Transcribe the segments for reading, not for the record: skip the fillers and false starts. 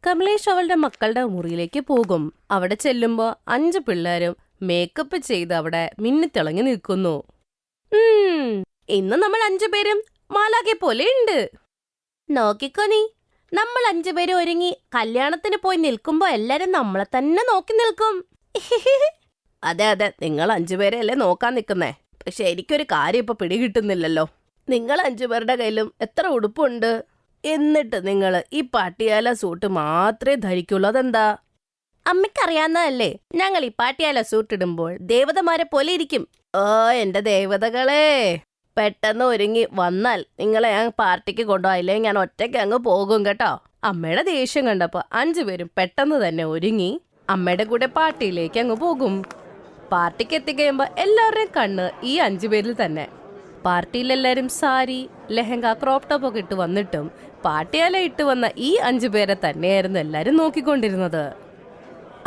കമലേഷ് അവളുടെ മക്കളുടെ മുറിയിലേക്ക് പോകും. അവിടെ ചെല്ലുമ്പോ 5 പിള്ളേരും മേക്കപ്പ് ചെയ്ത് അവിടെ മിന്നിത്തിളങ്ങി നിൽക്കുന്നു. ഇന്ന് നമ്മൾ 5 പേരും മാലാഖെ പോലെ ഉണ്ട്. നോക്കിക്കോ നീ, നമ്മൾ 5 പേരും ഒരുങ്ങി കല്യാണത്തിന് പോയി നിൽക്കുമ്പോ എല്ലാരും നമ്മളെ തന്നെ നോക്കി നിൽക്കും. അതെ അതെ, നിങ്ങൾ 5 പേരെയല്ലേ നോക്കാൻ നിൽക്കുന്നേ. പക്ഷെ എനിക്കൊരു കാര്യം ഇപ്പൊ പിടികിട്ടുന്നില്ലല്ലോ. നിങ്ങൾ 5 പേരുടെ കയ്യിലും എത്ര ഉടുപ്പുണ്ട്? എന്നിട്ട് നിങ്ങൾ ഈ പാട്ടിയാല സൂട്ട് മാത്രമേ ധരിക്കുള്ളൂ. അതെന്താ? അമ്മയ്ക്കറിയാവുന്നതല്ലേ, ഞങ്ങൾ ഈ പാട്ടിയാല സൂട്ട് ഇടുമ്പോൾ ദേവതമാരെ പോലെ ഇരിക്കും. ഓ എന്റെ ദേവതകളെ, പെട്ടെന്ന് ഒരുങ്ങി വന്നാൽ നിങ്ങളെ ഞാൻ പാർട്ടിക്ക് കൊണ്ടുപോയില്ലേ ഞാൻ ഒറ്റയ്ക്ക് അങ്ങ് പോകും കേട്ടോ. അമ്മയുടെ ദേഷ്യം കണ്ടപ്പോ 5 പേരും പെട്ടെന്ന് തന്നെ ഒരുങ്ങി അമ്മയുടെ കൂടെ പാർട്ടിയിലേക്ക് അങ്ങ് പോകും. പാർട്ടിക്ക് എത്തിക്കഴിയുമ്പോ എല്ലാവരുടെയും കണ്ണ് ഈ 5 പേരിൽ തന്നെ. പാർട്ടിയിൽ എല്ലാരും സാരി, ലെഹങ്ക, ക്രോപ്പ് ടോപ്പ് ഒക്കെ ഇട്ട് വന്നിട്ടും പാട്ടിയാല ഇട്ട് വന്ന ഈ 5 പേരെ തന്നെയായിരുന്നു എല്ലാരും നോക്കിക്കൊണ്ടിരുന്നത്.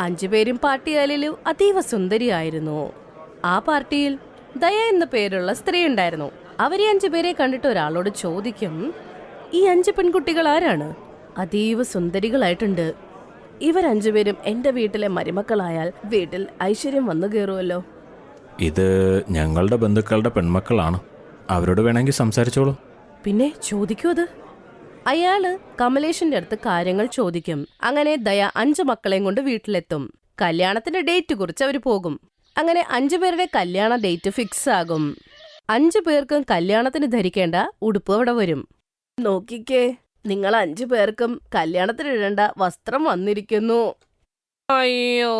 5 പേരും പാട്ടിയാലയിലും അതീവ സുന്ദരിയായിരുന്നു. ആ പാർട്ടിയിൽ ദയ എന്ന പേരുള്ള സ്ത്രീ ഉണ്ടായിരുന്നു. അവരെ 5 പേരെ കണ്ടിട്ട് ഒരാളോട് ചോദിക്കും, ഈ 5 പെൺകുട്ടികൾ ആരാണ്? അതീവ സുന്ദരികളായിട്ടുണ്ട്. ഇവർ 5 പേരും എന്റെ വീട്ടിലെ മരുമക്കളായാൽ വീട്ടിൽ ഐശ്വര്യം വന്നു കയറുമല്ലോ. ഇത് ഞങ്ങളുടെ ബന്ധുക്കളുടെ പെൺമക്കളാണ്, അവരോട് വേണമെങ്കിൽ സംസാരിച്ചോളൂ. പിന്നെ ചോദിക്കൂ അത്. അയാള് കമലേഷിന്റെ അടുത്ത് കാര്യങ്ങൾ ചോദിക്കും. അങ്ങനെ ദയ 5 മക്കളെയും കൊണ്ട് വീട്ടിലെത്തും. കല്യാണത്തിന്റെ ഡേറ്റ് കുറിച്ച് അവര് പോകും. അങ്ങനെ 5 പേരുടെ കല്യാണ ഡേറ്റ് ഫിക്സ് ആകും. 5 പേർക്കും കല്യാണത്തിന് ധരിക്കേണ്ട ഉടുപ്പ് അവിടെ വരും. നോക്കിക്കേ, നിങ്ങൾ 5 പേർക്കും കല്യാണത്തിന് ഇടേണ്ട വസ്ത്രം വന്നിരിക്കുന്നു. അയ്യോ,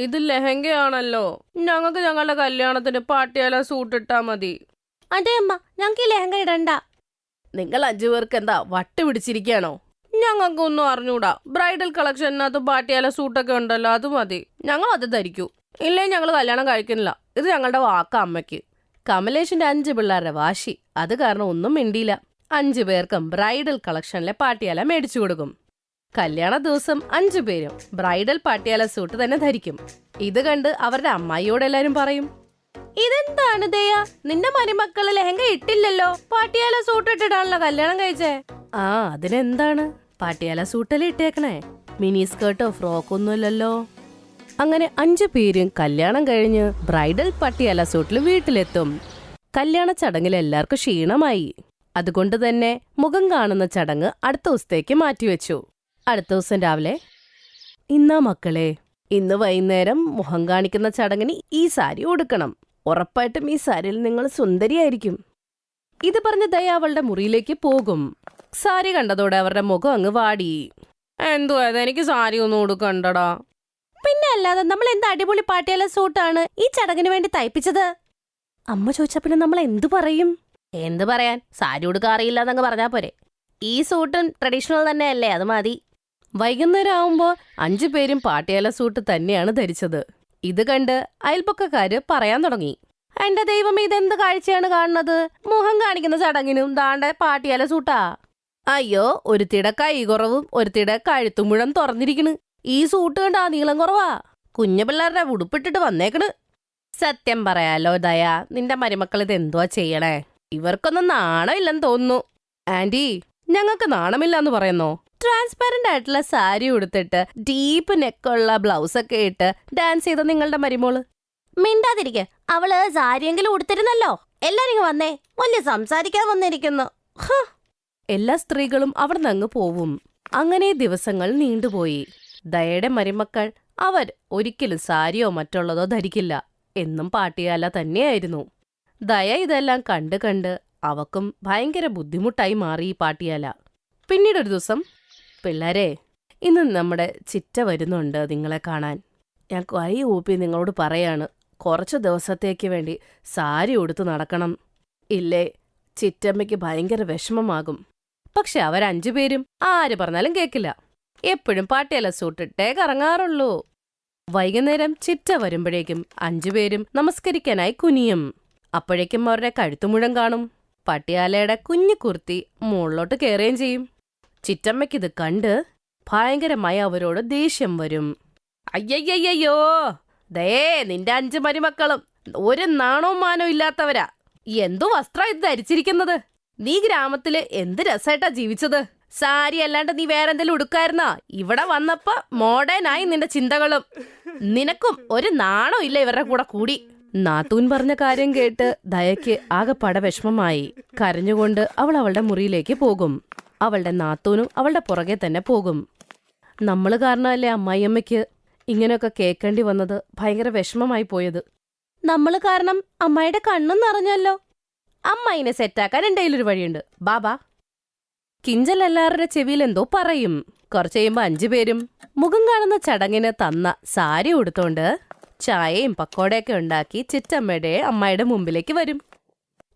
ഇത് ലെഹങ്കയാണല്ലോ. ഞങ്ങൾക്ക് ഞങ്ങളുടെ കല്യാണത്തിന് പാട്ടിയാല സൂട്ട് ഇട്ടാ മതി. അതെ അമ്മ, ഞങ്ങൾക്ക് ഈ ലെഹങ്ക ഇടണ്ട. നിങ്ങൾ 5 പേർക്ക് എന്താ വട്ട് പിടിച്ചിരിക്കുകയാണോ? ഞങ്ങൾക്കൊന്നും അറിഞ്ഞൂടാ. ബ്രൈഡൽ കളക്ഷനകത്ത് പാട്ടിയാല സൂട്ടൊക്കെ ഉണ്ടല്ലോ, അത് മതി. ഞങ്ങൾ അത് ധരിക്കൂ. ഇല്ലേ ഞങ്ങൾ കല്യാണം കഴിക്കുന്നില്ല. ഇത് ഞങ്ങളുടെ വാക്ക അമ്മയ്ക്ക്. കമലേഷിന്റെ 5 പിള്ളേരുടെ വാശി. അത് കാരണം ഒന്നും മിണ്ടിയില്ല. 5 പേർക്കും ബ്രൈഡൽ കളക്ഷനിലെ പാട്ടിയാല മേടിച്ചു കൊടുക്കും. കല്യാണ ദിവസം 5 പേരും ബ്രൈഡൽ പാട്ടിയാല സൂട്ട് തന്നെ ധരിക്കും. ഇത് കണ്ട് അവരുടെ അമ്മായിയോട് എല്ലാരും പറയും, ഇതെന്താണ് ദയ, നിന്റെ മരുമക്കള് ലെഹങ്ക ഇട്ടില്ലല്ലോ, പാട്ടിയാല സൂട്ട് ഇട്ടിട്ടാണല്ലോ കല്യാണം കഴിച്ചേ. ആ അതിനെന്താണ്, പാട്ടിയാല സൂട്ടല്ലേ ഇട്ടേക്കണേ, മിനി സ്കേർട്ടോ ഫ്രോക്കൊന്നുമല്ലല്ലോ. അങ്ങനെ 5 പേരും കല്യാണം കഴിഞ്ഞ് ബ്രൈഡൽ പാട്ടിയാല സൂട്ടിൽ വീട്ടിലെത്തും. കല്യാണ ചടങ്ങിൽ എല്ലാവർക്കും ക്ഷീണമായി. അതുകൊണ്ട് തന്നെ മുഖം കാണുന്ന ചടങ്ങ് അടുത്ത ദിവസത്തേക്ക് മാറ്റിവെച്ചു. അടുത്ത ദിവസം രാവിലെ, ഇന്നാ മക്കളെ, ഇന്ന് വൈകുന്നേരം മുഖം കാണിക്കുന്ന ചടങ്ങിന് ഈ സാരി ഉടുക്കണം. ഉറപ്പായിട്ടും ഈ സാരിയിൽ നിങ്ങൾ സുന്ദരിയായിരിക്കും. ഇത് പറഞ്ഞ് ദയ അവളുടെ മുറിയിലേക്ക് പോകും. സാരി കണ്ടതോടെ അവരുടെ മുഖം അങ്ങ് വാടി. എന്തുവാ എനിക്ക് സാരി ഒന്നും ഉടുക്കണ്ടടാ. പിന്നെ അല്ലാതെ നമ്മൾ എന്ത് അടിപൊളി പാട്ടിയാല സൂട്ടാണ് ഈ ചടങ്ങിന് വേണ്ടി തയ്പ്പിച്ചത്. അമ്മ ചോദിച്ചാ പിന്നെ നമ്മൾ എന്തു പറയും? എന്ത് പറയാൻ, സാരി ഉടുക്കാറിയില്ല എന്നങ്ങ് പറഞ്ഞാ പോരെ. ഈ സൂട്ടും ട്രഡീഷണൽ തന്നെയല്ലേ, അത് മതി. വൈകുന്നേരം ആവുമ്പോ 5 പേരും പാട്ടിയാല സൂട്ട് തന്നെയാണ് ധരിച്ചത്. ഇത് കണ്ട് അയൽപക്കക്കാര് പറയാൻ തുടങ്ങി, എന്റെ ദൈവം, ഇതെന്ത് കാഴ്ചയാണ് കാണുന്നത്? മുഖം കാണിക്കുന്ന ചടങ്ങിനും ദാണ്ടെ പാട്ടിയാല സൂട്ടാ. അയ്യോ, ഒരുത്തിടെ കൈ കുറവും ഒരുത്തിടെ കഴുത്തുമുഴം തുറന്നിരിക്കണ്. ഈ സൂട്ട് കണ്ടാ നീളം കുറവാ. കുഞ്ഞു പിള്ളേരുടെ ഉടുപ്പിട്ടിട്ട് വന്നേക്കണ്. സത്യം പറയാലോ ദയ, നിന്റെ മരുമക്കൾ ഇത് എന്തുവാ ചെയ്യണേ? ഇവർക്കൊന്നും നാണമില്ലെന്ന് തോന്നുന്നു. ആന്റി, ഞങ്ങൾക്ക് നാണമില്ലാന്ന് പറയുന്നോ? ട്രാൻസ്പാരന്റ് ആയിട്ടുള്ള സാരി ഉടുത്തിട്ട് ഡീപ്പ് നെക്കുള്ള ബ്ലൗസൊക്കെ ഇട്ട് ഡാൻസ് ചെയ്ത നിങ്ങളുടെ മരുമോള്. മിണ്ടാതിരിക്കെ, അവള് സാരിയെങ്കിലും ഉടുത്തിരുന്നല്ലോ. എല്ലാരും വന്നേ, വലിയ സംസാരിക്കാൻ വന്നിരിക്കുന്നു. എല്ലാ സ്ത്രീകളും അവിടെ നിന്ന് പോവും. അങ്ങനെ ദിവസങ്ങൾ നീണ്ടുപോയി. ദയയുടെ മരുമക്കൾ അവർ ഒരിക്കലും സാരിയോ മറ്റുള്ളതോ ധരിക്കില്ല. എന്നും പാട്ടിയാല തന്നെയായിരുന്നു. ദയ ഇതെല്ലാം കണ്ട് കണ്ട് അവക്കും ഭയങ്കര ബുദ്ധിമുട്ടായി മാറി ഈ പാട്ടിയാല. പിന്നീടൊരു ദിവസം, പിള്ളേരെ, ഇന്ന് നമ്മുടെ ചിറ്റ വരുന്നുണ്ട് നിങ്ങളെ കാണാൻ. ഞാൻ കൈ ഊപ്പി നിങ്ങളോട് പറയാണ്, കുറച്ച് ദിവസത്തേക്ക് വേണ്ടി സാരി ഉടുത്ത് നടക്കണം. ഇല്ലേ ചിറ്റമ്മയ്ക്ക് ഭയങ്കര വിഷമമാകും. പക്ഷെ അവർ 5 പേരും ആര് പറഞ്ഞാലും കേക്കില്ല. എപ്പോഴും പാട്ടിയാല സൂട്ടിട്ടേ കറങ്ങാറുള്ളൂ. വൈകുന്നേരം ചിറ്റ വരുമ്പോഴേക്കും 5 പേരും നമസ്കരിക്കാനായി കുനിയും. അപ്പോഴേക്കും അവരുടെ കഴുത്തുമുഴം കാണും. പട്ടിയാലയുടെ കുഞ്ഞു കുർത്തി മുകളിലോട്ട് കയറുകയും ചെയ്യും. ചിറ്റമ്മയ്ക്കിത് കണ്ട് ഭയങ്കരമായി അവരോട് ദേഷ്യം വരും. അയ്യയ്യോ, ദേ നിന്റെ 5 മരുമക്കളും ഒരു നാണവും മാനവും ഇല്ലാത്തവരാ. എന്തു വസ്ത്രം ഇത് ധരിച്ചിരിക്കുന്നത്? നീ ഗ്രാമത്തില് എന്ത് രസായിട്ടാ ജീവിച്ചത്? സാരി അല്ലാണ്ട് നീ വേറെന്തെങ്കിലും ഉടുക്കായിരുന്നാ? ഇവിടെ വന്നപ്പോ മോഡേൺ ആയി നിന്റെ ചിന്തകളും. നിനക്കും ഒരു നാണോ ഇല്ല ഇവരുടെ കൂടെ കൂടി. നാത്തൂൻ പറഞ്ഞ കാര്യം കേട്ട് ദയയ്ക്ക് ആകെപ്പാടെ വിഷമമായി. കരഞ്ഞുകൊണ്ട് അവൾ അവളുടെ മുറിയിലേക്ക് പോകും. അവളുടെ നാത്തൂനും അവളുടെ പുറകെ തന്നെ പോകും. നമ്മള് കാരണമല്ലേ അമ്മായിയമ്മയ്ക്ക് ഇങ്ങനെയൊക്കെ കേൾക്കേണ്ടി വന്നത്. ഭയങ്കര വിഷമമായി പോയത്. നമ്മള് കാരണം അമ്മായിയുടെ കണ്ണും നിറഞ്ഞല്ലോ. അമ്മായിനെ സെറ്റാക്കാൻ എൻ്റെ കയ്യിലൊരു വഴിയുണ്ട്. ബാബാ. കിഞ്ചൽ എല്ലാവരുടെ ചെവിയിൽ എന്തോ പറയും. കുറച്ച് കഴിയുമ്പോ 5 പേരും മുഖം കാണുന്ന ചടങ്ങിന് തന്ന സാരി ഉടുത്തോണ്ട് ചായയും പക്കോടയൊക്കെ ഉണ്ടാക്കി ചിറ്റമ്മയുടെ അമ്മായിയുടെ മുമ്പിലേക്ക് വരും.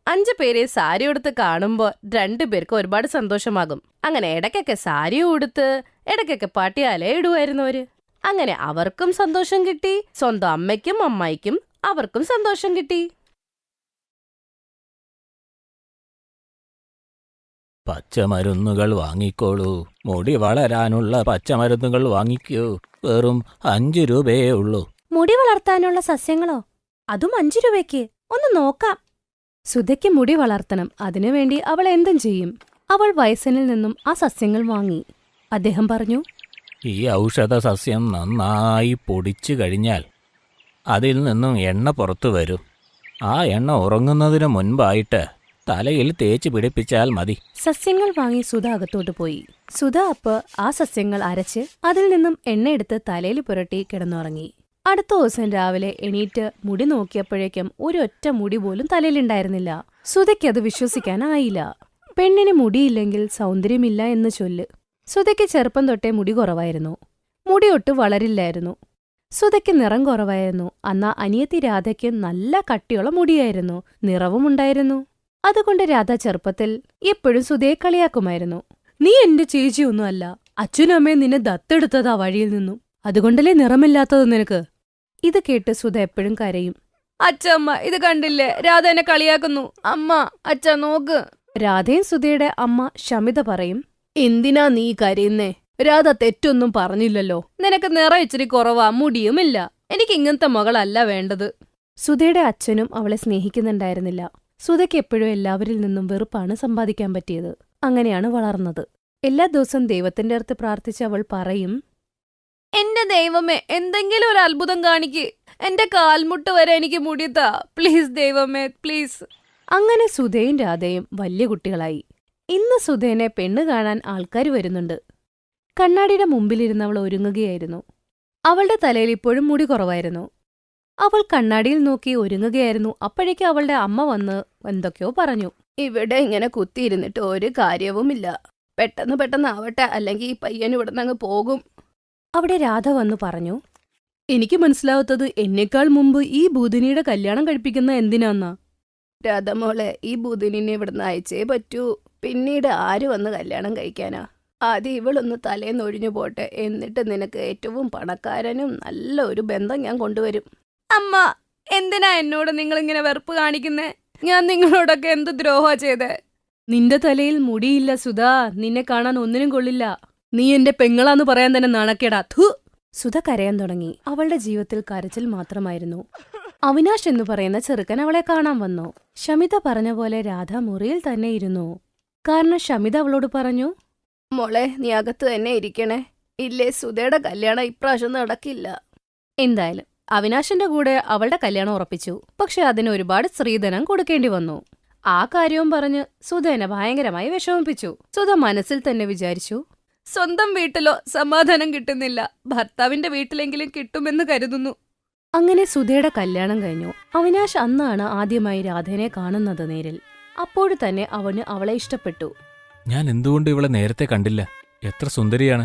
5 പേരെ സാരി ഉടുത്ത് കാണുമ്പോ 2 പേർക്ക് ഒരുപാട് സന്തോഷമാകും. അങ്ങനെ ഇടയ്ക്കൊക്കെ സാരി ഉടുത്ത് ഇടയ്ക്കൊക്കെ പാട്ടിയാലേ ഇടുവായിരുന്നവര്. അങ്ങനെ അവർക്കും സന്തോഷം കിട്ടി, സ്വന്തം അമ്മയ്ക്കും അമ്മായിക്കും അവർക്കും സന്തോഷം കിട്ടി. പച്ചമരുന്നുകൾ വാങ്ങിക്കോളൂ, മുടി വളരാനുള്ള പച്ചമരുന്നുകൾ വാങ്ങിക്കൂ, വെറും 5 രൂപയേ ഉള്ളൂ. മുടി വളർത്താനുള്ള സസ്യങ്ങളോ? അതും 5 രൂപയ്ക്ക്? ഒന്ന് നോക്കാം. സുധയ്ക്ക് മുടി വളർത്തണം. അതിനുവേണ്ടി അവൾ എന്തും ചെയ്യും. അവൾ വയസ്സനിൽ നിന്നും ആ സസ്യങ്ങൾ വാങ്ങി. അദ്ദേഹം പറഞ്ഞു, ഈ ഔഷധ സസ്യം നന്നായി പൊടിച്ചു കഴിഞ്ഞാൽ അതിൽ നിന്നും എണ്ണ പുറത്തു വരും. ആ എണ്ണ ഉറങ്ങുന്നതിന് മുൻപായിട്ട് തലയിൽ തേച്ച് പിടിപ്പിച്ചാൽ മതി. സസ്യങ്ങൾ വാങ്ങി സുധ അകത്തോട്ട് പോയി. സുധ അപ്പ് ആ സസ്യങ്ങൾ അരച്ച് അതിൽ നിന്നും എണ്ണയെടുത്ത് തലയിൽ പുരട്ടി കിടന്നുറങ്ങി. അടുത്ത ദിവസം രാവിലെ എണീറ്റ് മുടി നോക്കിയപ്പോഴേക്കും ഒരൊറ്റ മുടി പോലും തലയിലുണ്ടായിരുന്നില്ല. സുധയ്ക്കത് വിശ്വസിക്കാനായില്ല. പെണ്ണിന് മുടിയില്ലെങ്കിൽ സൗന്ദര്യമില്ല എന്ന് ചൊല്ല്. സുധയ്ക്ക് ചെറുപ്പം തൊട്ടേ മുടി കുറവായിരുന്നു. മുടിയൊട്ട് വളരില്ലായിരുന്നു. സുധയ്ക്ക് നിറം കുറവായിരുന്നു. അന്നാ അനിയത്തി രാധയ്ക്ക് നല്ല കട്ടിയുള്ള മുടിയായിരുന്നു, നിറവുമുണ്ടായിരുന്നു. അതുകൊണ്ട് രാധ ചെറുപ്പത്തിൽ എപ്പോഴും സുധയെ കളിയാക്കുമായിരുന്നു. നീ എന്റെ ചേച്ചിയൊന്നും അല്ല, അച്ഛനും അമ്മയും നിന്നെ ദത്തെടുത്തതാ വഴിയിൽ നിന്നും, അതുകൊണ്ടല്ലേ നിറമില്ലാത്തത് നിനക്ക്. ഇത് കേട്ട് സുധ എപ്പോഴും കരയും. അച്ഛമ്മ ഇത് കണ്ടില്ലേ, രാധ എന്നെ കളിയാക്കുന്നു. അമ്മ, അച്ഛ നോക്ക്. രാധയും സുധയുടെ അമ്മ ശമിത പറയും, എന്തിനാ നീ കരയുന്നേ? രാധ തെറ്റൊന്നും പറഞ്ഞില്ലല്ലോ. നിനക്ക് നിറം ഇച്ചിരി കുറവാ, മുടിയുമില്ല. എനിക്ക് ഇങ്ങനത്തെ മകളല്ല വേണ്ടത്. സുധയുടെ അച്ഛനും അവളെ സ്നേഹിക്കുന്നുണ്ടായിരുന്നില്ല. സുധയ്ക്ക് എപ്പോഴും എല്ലാവരിൽ നിന്നും വെറുപ്പാണ് സമ്പാദിക്കാൻ പറ്റിയത്. അങ്ങനെയാണ് വളർന്നത്. എല്ലാ ദിവസവും ദൈവത്തിന്റെ അടുത്ത് പ്രാർത്ഥിച്ച് അവൾ പറയും, എന്റെ ദൈവമേ, എന്തെങ്കിലും ഒരു അത്ഭുതം കാണിക്ക്. എന്റെ കാൽമുട്ട് വരെ എനിക്ക് മുടിത്താ, പ്ലീസ് ദൈവമേ, പ്ലീസ്. അങ്ങനെ സുധയും രാധയും വലിയ കുട്ടികളായി. ഇന്ന് സുധേനെ പെണ്ണ് കാണാൻ ആൾക്കാർ വരുന്നുണ്ട്. കണ്ണാടിയുടെ മുമ്പിലിരുന്ന് അവൾ ഒരുങ്ങുകയായിരുന്നു. അവളുടെ തലയിൽ ഇപ്പോഴും മുടി കുറവായിരുന്നു. അവൾ കണ്ണാടിയിൽ നോക്കി ഒരുങ്ങുകയായിരുന്നു. അപ്പോഴേക്കും അവളുടെ അമ്മ വന്ന് എന്തൊക്കെയോ പറഞ്ഞു. ഇവിടെ ഇങ്ങനെ കുത്തിയിരുന്നിട്ട് ഒരു കാര്യവുമില്ല. പെട്ടെന്ന് ആവട്ടെ, അല്ലെങ്കിൽ ഈ പയ്യൻ ഇവിടുന്ന് അങ്ങ് പോകും. അവിടെ രാധ വന്നു പറഞ്ഞു, എനിക്ക് മനസ്സിലാവാത്തത് എന്നേക്കാൾ മുമ്പ് ഈ ഭൂതിനിയുടെ കല്യാണം കഴിപ്പിക്കുന്ന എന്തിനാന്നാ. രാധമോളെ, ഈ ഭൂതിനിനെ ഇവിടുന്ന് അയച്ചേ പറ്റൂ. പിന്നീട് ആര് വന്ന് കല്യാണം കഴിക്കാനാ? ആദ്യം ഇവളൊന്ന് തലേന്നൊഴിഞ്ഞു പോട്ടെ, എന്നിട്ട് നിനക്ക് ഏറ്റവും പണക്കാരനും നല്ല ഒരു ബന്ധം ഞാൻ കൊണ്ടുവരും. അമ്മ, എന്തിനാ എന്നോട് നിങ്ങളിങ്ങനെ വെറുപ്പ് കാണിക്കുന്നേ? ഞാൻ നിങ്ങളോടൊക്കെ എന്ത് ദ്രോഹമാ ചെയ്തേ? നിന്റെ തലയിൽ മുടിയില്ല സുധാ, നിന്നെ കാണാൻ ഒന്നിനും കൊള്ളില്ല. നീ എന്റെ പെങ്ങളാന്ന് പറയാൻ തന്നെ നാണക്കേടാ. ഥു. സുധ കരയാൻ തുടങ്ങി. അവളുടെ ജീവിതത്തിൽ കരച്ചിൽ മാത്രമായിരുന്നു. അവിനാഷ് എന്ന് പറയുന്ന ചെറുക്കൻ അവളെ കാണാൻ വന്നു. ശമിത പറഞ്ഞ പോലെ രാധ മുറിയിൽ തന്നെ ഇരുന്നു. കാരണം ശമിത അവളോട് പറഞ്ഞു, മോളെ, നീ അകത്ത് തന്നെ ഇരിക്കണേ, ഇല്ലേ സുധയുടെ കല്യാണം ഇപ്രാവശ്യം നടക്കില്ല. എന്തായാലും അവിനാശിന്റെ കൂടെ അവളുടെ കല്യാണം ഉറപ്പിച്ചു. പക്ഷെ അതിന് ഒരുപാട് സ്ത്രീധനം കൊടുക്കേണ്ടി വന്നു. ആ കാര്യവും പറഞ്ഞ് സുധേനെ ഭയങ്കരമായി വിഷമിപ്പിച്ചു. സുധ മനസ്സിൽ തന്നെ വിചാരിച്ചു, സ്വന്തം വീട്ടിലോ സമാധാനം കിട്ടുന്നില്ല, ഭർത്താവിന്റെ വീട്ടിലെങ്കിലും കിട്ടുമെന്ന് കരുതുന്നു. അങ്ങനെ സുധയുടെ കല്യാണം കഴിഞ്ഞു. അവിനാശ് അന്നാണ് ആദ്യമായി രാധേനെ കാണുന്നത് നേരിൽ. അപ്പോഴു തന്നെ അവന് അവളെ ഇഷ്ടപ്പെട്ടു. ഞാൻ എന്തുകൊണ്ട് ഇവളെ നേരത്തെ കണ്ടില്ല? എത്ര സുന്ദരിയാണ്,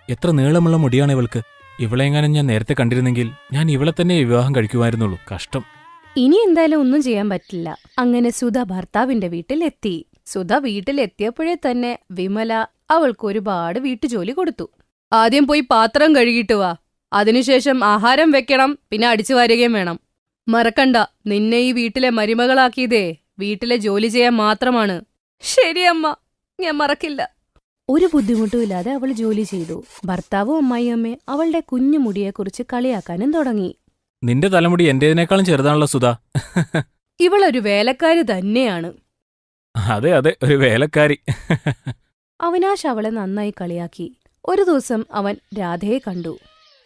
എത്ര നീളമുള്ള മുടിയാണ് ഇവൾക്ക്. ഇവളെങ്ങാനും ഞാൻ നേരത്തെ കണ്ടിരുന്നെങ്കിൽ ഞാൻ ഇവളെ തന്നെ വിവാഹം കഴിക്കുമായിരുന്നുള്ളൂ. കഷ്ടം. ഇനി എന്തായാലും ഒന്നും ചെയ്യാൻ പറ്റില്ല. അങ്ങനെ സുധ ഭർത്താവിന്റെ വീട്ടിലെത്തി. സുധ വീട്ടിലെത്തിയപ്പോഴേ തന്നെ വിമല അവൾക്ക് ഒരുപാട് വീട്ടുജോലി കൊടുത്തു. ആദ്യം പോയി പാത്രം കഴുകിയിട്ട് വാ, അതിനുശേഷം ആഹാരം വെക്കണം, പിന്നെ അടിച്ചു വാരുകയും വേണം. മറക്കണ്ട, നിന്നെ ഈ വീട്ടിലെ മരുമകളാക്കിയതേ വീട്ടിലെ ജോലി ചെയ്യാൻ മാത്രമാണ്. ശരിയമ്മ, ഞാൻ മറക്കില്ല. ഒരു ബുദ്ധിമുട്ടുമില്ലാതെ അവൾ ജോലി ചെയ്തു. ഭർത്താവും അമ്മായിയമ്മയും അവളുടെ കുഞ്ഞു മുടിയെക്കുറിച്ച് കളിയാക്കാനും തുടങ്ങി. നിന്റെ തലമുടി എന്റേതിനേക്കാളും ചെറുതാണല്ലോ സുധാ. ഇവളൊരു വേലക്കാരി തന്നെയാണ്. അതെ, ഒരു വേലക്കാരി. അവിനാശ് അവളെ നന്നായി കളിയാക്കി. ഒരു ദിവസം അവൻ രാധയെ കണ്ടു.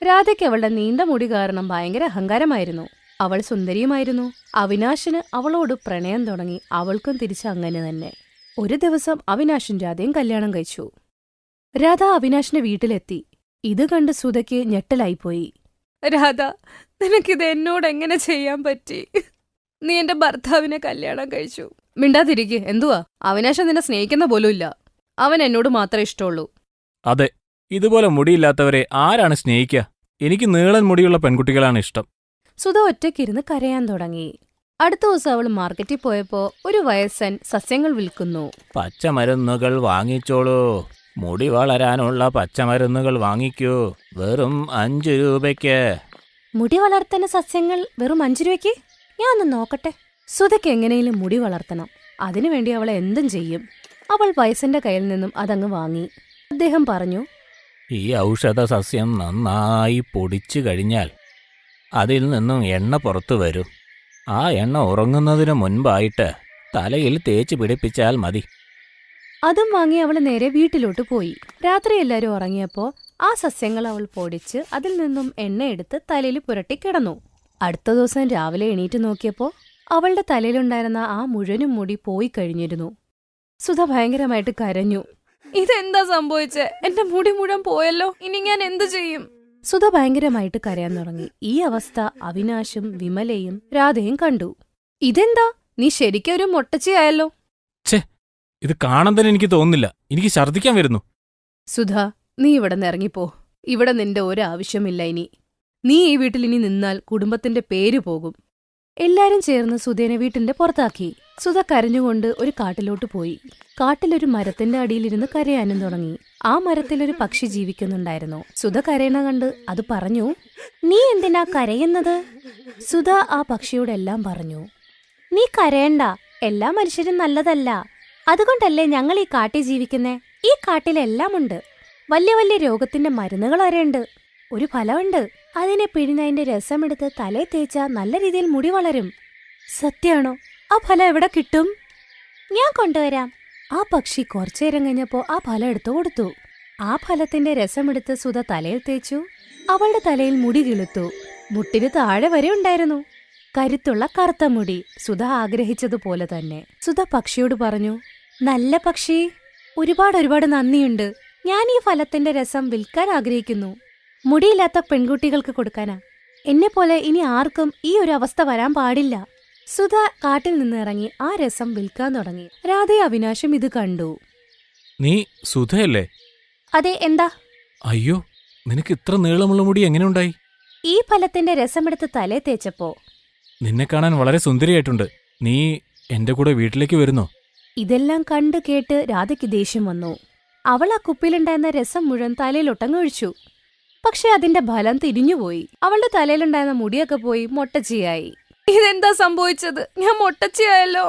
രാധയ്ക്ക് അവളുടെ നീണ്ട മുടി കാരണം ഭയങ്കര അഹങ്കാരമായിരുന്നു. അവൾ സുന്ദരിയുമായിരുന്നു. അവിനാശിന് അവളോട് പ്രണയം തുടങ്ങി. അവൾക്കും തിരിച്ച് അങ്ങനെ തന്നെ. ഒരു ദിവസം അവിനാശും രാധയും കല്യാണം കഴിച്ചു. രാധ അവിനാശിന്റെ വീട്ടിലെത്തി. ഇത് കണ്ട് സുധയ്ക്ക് ഞെട്ടലായിപ്പോയി. രാധ, നിനക്കിത് എന്നോട് എങ്ങനെ ചെയ്യാൻ പറ്റി? നീ എന്റെ ഭർത്താവിനെ കല്യാണം കഴിച്ചു. മിണ്ടാതിരിക്കെ, എന്തുവാ? അവിനാശം നിന്നെ സ്നേഹിക്കുന്ന പോലുമില്ല. അവൻ എന്നോട് മാത്രമേ ഇഷ്ടമുള്ളൂ. അതെ, ഇതുപോലെ മുടിയില്ലാത്തവരെ ആരാണ് സ്നേഹിക്കുക? എനിക്ക് നീളൻ മുടിയുള്ള പെൺകുട്ടികളാണ് ഇഷ്ടം. സുധ ഒറ്റയ്ക്കിരുന്ന് കരയാൻ തുടങ്ങി. അടുത്ത ദിവസം അവൾ മാർക്കറ്റിൽ പോയപ്പോ ഒരു വയസ്സൻ സസ്യങ്ങൾ വിൽക്കുന്നു. പച്ചമരുന്നുകൾ വാങ്ങിച്ചോളൂ. മുടി വളരാനുള്ള പച്ചമരുന്നുകൾ വാങ്ങിക്കൂ. വെറും 5 രൂപയ്ക്ക്. മുടി വളർത്തുന്ന സസ്യങ്ങൾ വെറും 5 രൂപയ്ക്ക്? ഞാൻ ഒന്ന് നോക്കട്ടെ. സുധയ്ക്ക് എങ്ങനെയും മുടി വളർത്തണം. അതിനുവേണ്ടി അവൾ എന്തും ചെയ്യും. അവൾ വയസ്സന്റെ കയ്യിൽ നിന്നും അതങ്ങ് വാങ്ങി. അദ്ദേഹം പറഞ്ഞു, ഈ ഔഷധ സസ്യം നന്നായി പൊടിച്ചു കഴിഞ്ഞാൽ അതിൽ നിന്നും എണ്ണ പുറത്തു വരും. ആ എണ്ണ ഉറങ്ങുന്നതിന് മുൻപായിട്ട് തലയിൽ തേച്ച് പിടിപ്പിച്ചാൽ മതി. അതും വാങ്ങി അവൾ നേരെ വീട്ടിലോട്ട് പോയി. രാത്രി എല്ലാവരും ഉറങ്ങിയപ്പോ ആ സസ്യങ്ങൾ അവൾ പൊടിച്ച് അതിൽ നിന്നും എണ്ണയെടുത്ത് തലയിൽ പുരട്ടി കിടന്നു. അടുത്ത ദിവസം രാവിലെ എണീറ്റ് നോക്കിയപ്പോ അവളുടെ തലയിലുണ്ടായിരുന്ന ആ മുഴുവനും മുടി പോയി കഴിഞ്ഞിരുന്നു. സുധ ഭയങ്കരമായിട്ട് കരഞ്ഞു. ഇതെന്താ സംഭവിച്ചേ? എന്റെ മുടി മുഴുവൻ പോയല്ലോ. ഇനി ഞാൻ എന്തു ചെയ്യും? സുധ ഭയങ്കരമായിട്ട് കരയാൻ തുടങ്ങി. ഈ അവസ്ഥ അവിനാശും വിമലയും രാധയും കണ്ടു. ഇതെന്താ? നീ ശരിക്കും ഒരു മൊട്ടച്ചിയായല്ലോ. ഇത് കാണാൻ തന്നെ എനിക്ക് തോന്നുന്നില്ല. എനിക്ക് ഛർദ്ദിക്കാൻ വരുന്നു. സുധ, നീ ഇവിടെ നിന്ന് ഇറങ്ങിപ്പോ. ഇവിടെ നിന്റെ ഒരാവശ്യമില്ല ഇനി. നീ ഈ വീട്ടിൽ ഇനി നിന്നാൽ കുടുംബത്തിന്റെ പേര് പോകും. എല്ലാരും ചേർന്ന് സുധേനെ വീട്ടിന്റെ പുറത്താക്കി. സുധ കരഞ്ഞുകൊണ്ട് ഒരു കാട്ടിലോട്ട് പോയി. കാട്ടിലൊരു മരത്തിന്റെ അടിയിലിരുന്ന് കരയാനും തുടങ്ങി. ആ മരത്തിലൊരു പക്ഷി ജീവിക്കുന്നുണ്ടായിരുന്നു. സുധ കരയണ കണ്ട് അത് പറഞ്ഞു, നീ എന്തിനാ കരയുന്നത്? സുധ ആ പക്ഷിയോടെല്ലാം പറഞ്ഞു, നീ കരയണ്ട. എല്ലാ മനുഷ്യരും നല്ലതല്ല. അതുകൊണ്ടല്ലേ ഞങ്ങൾ ഈ കാട്ടിൽ ജീവിക്കുന്നേ. ഈ കാട്ടിലെല്ലാം ഉണ്ട്. വലിയ വലിയ രോഗത്തിന്റെ മരുന്നുകൾ വരെയുണ്ട്. ഒരു ഫലമുണ്ട്. അതിനെ പിഴിഞ്ഞതിന്റെ രസമെടുത്ത് തലേ തേച്ചാ നല്ല രീതിയിൽ മുടി വളരും. സത്യാണോ? ആ ഫലം എവിടെ കിട്ടും? ഞാൻ കൊണ്ടുവരാം. ആ പക്ഷി കുറച്ചേരം കഴിഞ്ഞപ്പോ ആ ഫലം എടുത്തു കൊടുത്തു. ആ ഫലത്തിന്റെ രസമെടുത്ത് സുധ തലയിൽ തേച്ചു. അവളുടെ തലയിൽ മുടി കിളുത്തു. മുട്ടിന് താഴെ വരെ ഉണ്ടായിരുന്നു കരുത്തുള്ള കറുത്ത മുടി. സുധ ആഗ്രഹിച്ചതുപോലെ തന്നെ. സുധ പക്ഷിയോട് പറഞ്ഞു, നല്ല പക്ഷി, ഒരുപാട് നന്ദിയുണ്ട്. ഞാൻ ഈ ഫലത്തിന്റെ രസം വിൽക്കാൻ ആഗ്രഹിക്കുന്നു. മുടിയില്ലാത്ത പെൺകുട്ടികൾക്ക് കൊടുക്കാനാ. എന്നെപ്പോലെ ഇനി ആർക്കും ഈ ഒരു അവസ്ഥ വരാൻ പാടില്ല. സുധ കാട്ടിൽ നിന്ന് ഇറങ്ങി ആ രസം വിൽക്കാൻ തുടങ്ങി. രാധയും അവിനാശും ഇത് കണ്ടു. നീ സുധയല്ലേ? അതെ, എന്താ? അയ്യോ, നിനക്ക് ഇത്ര നീളമുള്ള മുടി എങ്ങനെ ഉണ്ടായി? ഈ ഫലത്തിന്റെ രസമെടുത്ത് തലേ തേച്ചപ്പോ. നിന്നെ കാണാൻ വളരെ സുന്ദരിയായിട്ടുണ്ട്. നീ എന്റെ കൂടെ വീട്ടിലേക്ക് വരുന്നോ? ഇതെല്ലാം കണ്ട് കേട്ട് രാധയ്ക്ക് ദേഷ്യം വന്നു. അവൾ ആ കുപ്പിയിലുണ്ടായിരുന്ന രസം മുഴുവൻ തലയിലൊട്ടങ്ങൊഴിച്ചു. പക്ഷെ അതിന്റെ ഫലം തിരിഞ്ഞുപോയി. അവളുടെ തലയിലുണ്ടായിരുന്ന മുടിയൊക്കെ പോയി മൊട്ടച്ചിയായി. ഇതെന്താ സംഭവിച്ചത്? ഞാൻ മൊട്ടച്ചിയായല്ലോ.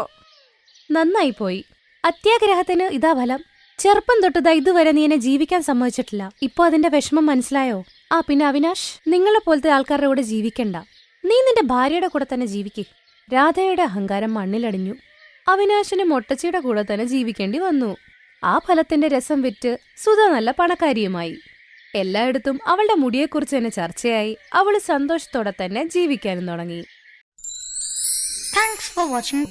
നന്നായി പോയി. അത്യാഗ്രഹത്തിന് ഇതാ ഫലം. ചെറുപ്പം തൊട്ടതാ ഇതുവരെ നീ എന്നെ ജീവിക്കാൻ സമ്മതിച്ചിട്ടില്ല. ഇപ്പൊ അതിന്റെ വിഷമം മനസ്സിലായോ? ആ പിന്നെ അവിനാശ്, നിങ്ങളെ പോലത്തെ ആൾക്കാരുടെ കൂടെ ജീവിക്കണ്ട. നീ നിന്റെ ഭാര്യയുടെ കൂടെ തന്നെ ജീവിക്ക്. രാധയുടെ അഹങ്കാരം മണ്ണിലടിഞ്ഞു. അവിനാശിന് മൊട്ടച്ചിയുടെ കൂടെ തന്നെ ജീവിക്കേണ്ടി വന്നു. ആ ഫലത്തിന്റെ രസം വിറ്റ് സുധ നല്ല പണക്കാരിയുമായി. എല്ലായിടത്തും അവളുടെ മുടിയെക്കുറിച്ച് തന്നെ ചർച്ചയായി. അവള് സന്തോഷത്തോടെ തന്നെ ജീവിക്കാനും തുടങ്ങി. Thanks for watching.